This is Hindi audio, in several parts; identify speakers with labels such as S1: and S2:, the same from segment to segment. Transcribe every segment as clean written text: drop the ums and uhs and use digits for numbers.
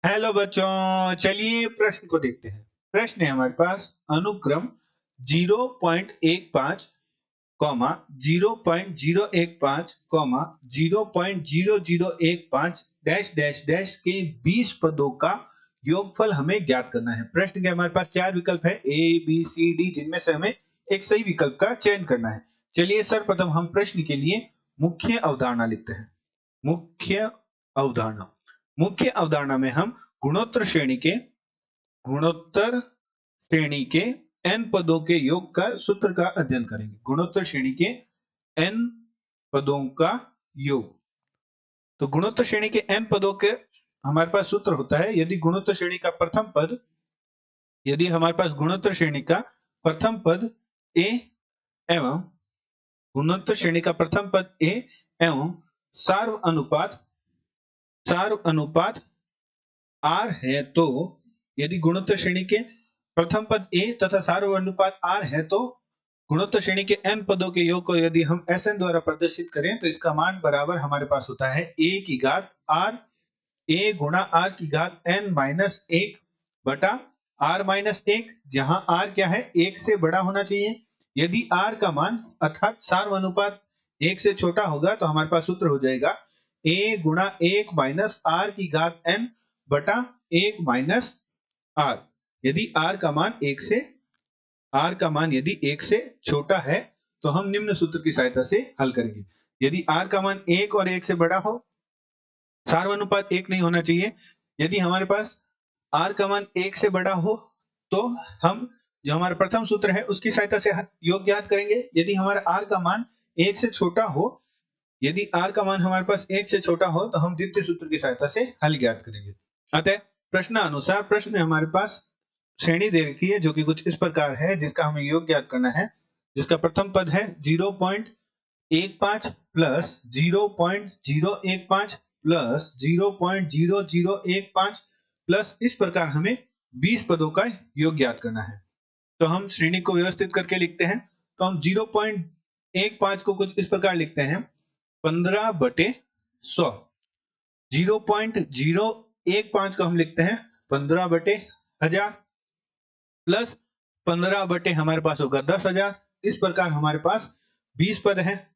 S1: हेलो बच्चों, चलिए प्रश्न को देखते हैं। प्रश्न है हमारे पास अनुक्रम 0.15 comma 0.015 comma 0.0015 dash dash dash के 20 पदों का योगफल हमें ज्ञात करना है। प्रश्न के हमारे पास चार विकल्प है ए बी सी डी, जिनमें से हमें एक सही विकल्प का चयन करना है। चलिए सर्वप्रथम हम प्रश्न के लिए मुख्य अवधारणा लिखते हैं। मुख्य अवधारणा मुख्य अवधारणा में हम गुणोत्तर श्रेणी के n पदों के योग का सूत्र का अध्ययन करेंगे। गुणोत्तर श्रेणी के n पदों का योग। तो गुणोत्तर श्रेणी के n पदों के हमारे पास सूत्र होता है, यदि गुणोत्तर श्रेणी का प्रथम पद यदि हमारे पास गुणोत्तर श्रेणी का प्रथम पद a एवं गुणोत्तर श्रेणी का प्रथम पद a एवं सार्व अनुपात r है, तो यदि गुणोत्तर श्रेणी के प्रथम पद a तथा सार्व अनुपात r है, तो गुणोत्तर श्रेणी के n पदों के योग को यदि हम Sn द्वारा प्रदर्शित करें तो इसका मान बराबर हमारे पास होता है a की घात r a गुणा r की घात n माइनस 1 बटा r माइनस 1, जहां r क्या है, 1 से बड़ा होना चाहिए। यदि r का मान अर्थात सार्व अनुपात 1 से छोटा होगा तो हमारे पास सूत्र हो जाएगा a गुणा 1 माइनस r की घात n बटा 1 माइनस r। यदि r का मान यदि 1 से छोटा है तो हम निम्न सूत्र की सहायता से हल करेंगे। यदि r का मान 1 और 1 से बड़ा हो, सार्वनुपात 1 नहीं होना चाहिए। यदि हमारे पास r का मान 1 से बड़ा हो तो हम जो हमारा प्रथम सूत्र है उसकी सहायता से योग ज्ञात करेंगे। यदि हमारा r का मान 1 से छोटा हो यदि r का मान हमारे पास 1 से छोटा हो तो हम द्वितीय सूत्र की सहायता से हल ज्ञात करेंगे। अतः प्रश्नानुसार प्रश्न में हमारे पास श्रेणी दे रखी है जो कि कुछ इस प्रकार है, जिसका हमें योग ज्ञात करना है। जिसका प्रथम पद है 0.15 प्लस 0.015 प्लस 0.0015 प्लस इस प्रकार हमें 20 पदों का योग ज्ञात करना है। तो हम श्रेणी को व्यवस्थित करके लिखते हैं। तो हम 0.15 को कुछ इस प्रकार लिखते हैं 15/100। 0.015 को हम लिखते हैं 15/1000 प्लस 15 हमारे पास होगा 10,000। इस प्रकार हमारे पास 20 पद हैं।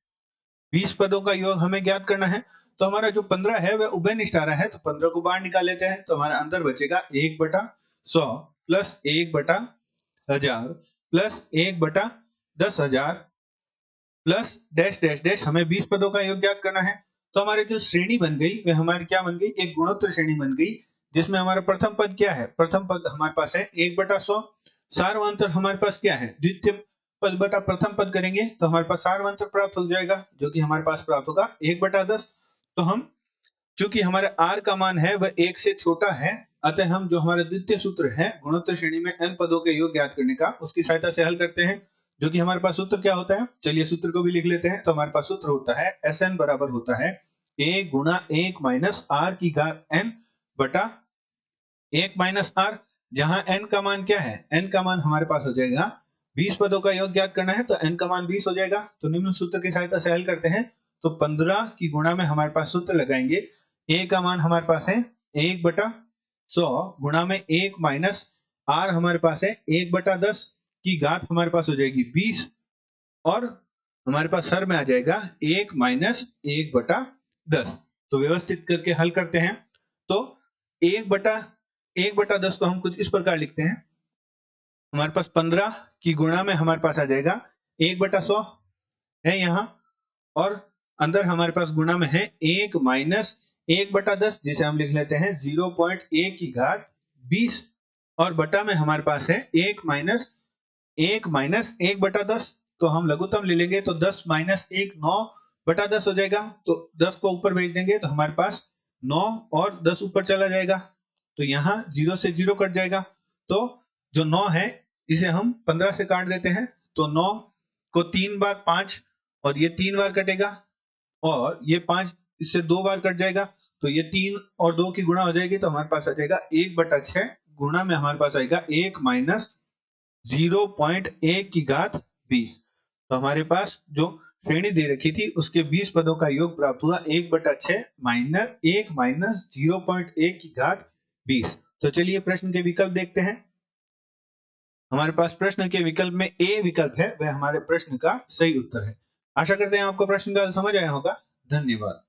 S1: 20 पदों का योग हमें ज्ञात करना है। तो हमारा जो 15 है वह उभयनिष्ठ आ रहा है, तो 15 को बाहर निकाल लेते हैं। तो हमारा अंदर बचेगा 1/100 plus 1/1000 plus 1/10,000 plus dash dash dash. हमें 20 पदों का योग ज्ञात करना है। तो हमारी जो श्रेणी बन गई वह हमारी क्या बन गई, एक गुणोत्तर श्रेणी बन गई, जिसमें हमारा प्रथम पद क्या है, प्रथम पद हमारे पास है 1/100। सार्वंतर हमारे पास क्या है, द्वितीय पद बटा प्रथम पद करेंगे तो हमारे पास सार्वंतर प्राप्त हो जाएगा, जो कि हमारे पास प्राप्त होगा 1/10। तो हम चूंकि हमारे r का मान है वह 1 से छोटा है, अतः हम जो हमारा द्वितीय सूत्र है गुणोत्तर श्रेणी में n पदों के योग ज्ञात करने का, उसकी सहायता से हल करते हैं। जो कि हमारे पास सूत्र क्या होता है, चलिए सूत्र को भी लिख लेते हैं। तो हमारे पास सूत्र होता है Sn बराबर होता है a गुणा 1 माइनस r की घात n बटा 1 माइनस r, जहां n का मान क्या है, n का मान हमारे पास हो जाएगा 20 पदों का योग ज्ञात करना है तो n का मान 20 हो जाएगा। तो निम्न सूत्र की सहायता से हल करते हैं। तो 15 की गुणा में हमारे पास सूत्र लगाएंगे, a का मान हमारे पास है 1/100 गुणा में 1 माइनस r हमारे पास है 1/10 की घात हमारे पास हो जाएगी 20, और हमारे पास हर में आ जाएगा 1 माइनस 1/10। तो व्यवस्थित करके हल करते हैं। तो 1/10 को हम कुछ इस प्रकार लिखते हैं। हमारे पास 15 की गुणा में हमारे पास आ जाएगा 1/100 है यहाँ, और अंदर हमारे पास गुणा में है 1 माइनस 1/10, जिसे हम लिख लेते हैं 0.1 की घात 20, और बटा में हमारे पास है 1 माइनस 1/10। तो हम लघुत्तम ले लेंगे तो 10 माइनस 1 9/10 हो जाएगा। तो 10 को ऊपर भेज देंगे तो हमारे पास 9 और 10 ऊपर चला जाएगा, तो यहाँ 0 से 0 कट जाएगा। तो जो 9 है इसे हम 15 से काट देते हैं, तो 9 को 3 बार 5 और ये 3 बार कटेगा, और ये 5 इससे 2 बार कट जाएगा, तो ये 3 और 2 की गुणा हो जाएगी। तो हमारे पास आ जाएगा 1/6 गुणा में हमारे पास आएगा 1 माइनस 0.1 की घात 20। तो हमारे पास जो श्रेणी दे रखी थी उसके 20 पदों का योग प्राप्त हुआ 1/6 माइनस 1 माइनस 0.1 की घात 20। तो चलिए प्रश्न के विकल्प देखते हैं। हमारे पास प्रश्न के विकल्प में ए विकल्प है, वह हमारे प्रश्न का सही उत्तर है। आशा करते हैं आपको प्रश्न का समझ आया होगा। धन्यवाद।